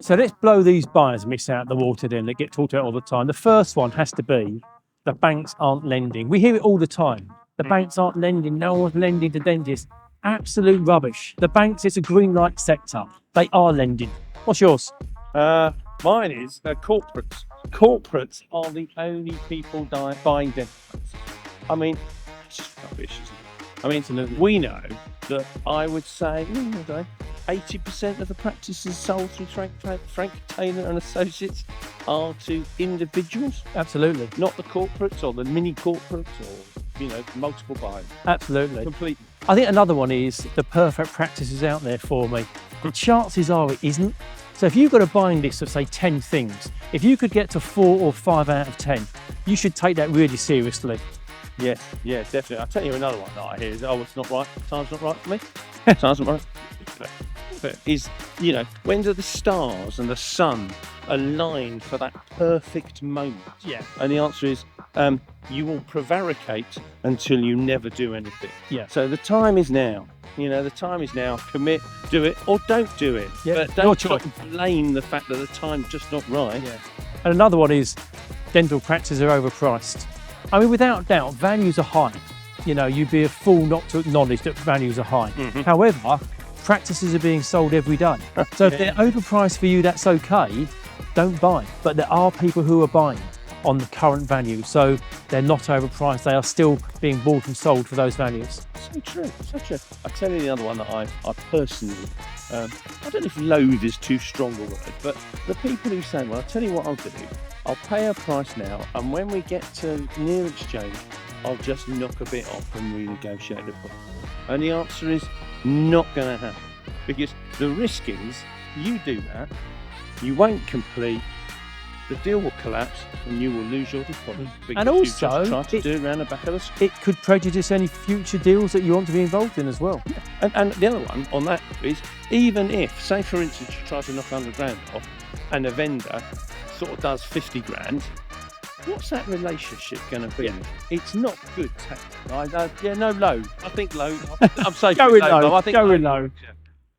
So let's blow these buyers myths out the water then that get talked about all the time. The first one has to be the banks aren't lending. We hear it all the time. The banks aren't lending. No one's lending to dentists. Absolute rubbish. The banks, it's a green light sector. They are lending. What's yours? Mine is corporates. Corporates are the only people buying dental practices. I mean, it's just rubbish, isn't it? I mean, we know that I would say 80% of the practices sold through Frank Taylor and Associates are to individuals. Absolutely. Not the corporates or the mini corporates or, multiple buyers. Absolutely. Completely. I think another one is the perfect practice is out there for me. The chances are it isn't. So if you've got a buying list of say 10 things, if you could get to 4 or 5 out of 10, you should take that really seriously. Yeah, definitely. I'll tell you another one that I hear is, it's not right. Time's not right for me. Time's not right. But when do the stars and the sun align for that perfect moment? Yeah. And the answer is, you will prevaricate until you never do anything. Yeah. So the time is now. The time is now. Commit, do it, or don't do it. Yeah. But don't try to blame the fact that the time's just not right. Yeah. And another one is dental practices are overpriced. I mean, without doubt, values are high. You'd be a fool not to acknowledge that values are high. Mm-hmm. However, practices are being sold every day. So if they're overpriced for you, that's okay. Don't buy. But there are people who are buying on the current value. So they're not overpriced. They are still being bought and sold for those values. So true. I'll tell you the other one that I personally, I don't know if loathe is too strong a word, but the people who say, well, I'll tell you what I'll do. I'll pay a price now, and when we get to near exchange, I'll just knock a bit off and renegotiate the price. And the answer is not going to happen, because the risk is you do that, you won't complete, the deal will collapse, and you will lose your deposit. And also, you've just tried to do it around the back of the school. It could prejudice any future deals that you want to be involved in as well. Yeah. And the other one on that is, even if, say for instance, you try to knock 100 grand off, and a vendor sort of does 50 grand, what's that relationship going to be? Yeah. It's not good tactic. No load. I think load. I'm safe. Go with in low. low. I think Go low. in low. Yeah.